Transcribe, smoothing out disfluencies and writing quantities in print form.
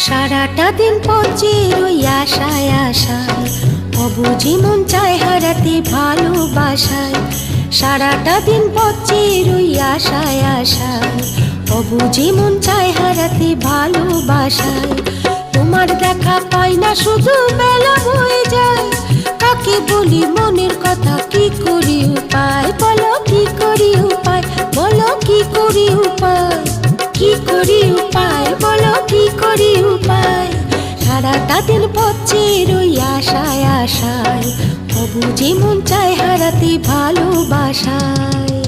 সারাটা দিন পচে রই আশায় আশায়, অবুঝি মন চায় হারাতে ভালোবাসায়। সারাটা দিন পচে রই আশায় আশায়, অবুঝি মন চায় হারাতে ভালোবাসায়। তোমার দেখা পাই না, শুধু বেলা হয়ে যায়। কাকে বলি মনের কথা, কি করি উপায় বলো, কি করি উপায় বলো, কি করি উপায়, কি করি উপায় বলো, কি করি উপায়। সারাটা দিন পচে রই আশায় আশায়, অবুঝি মন চায় হারাতে ভালোবাসায়।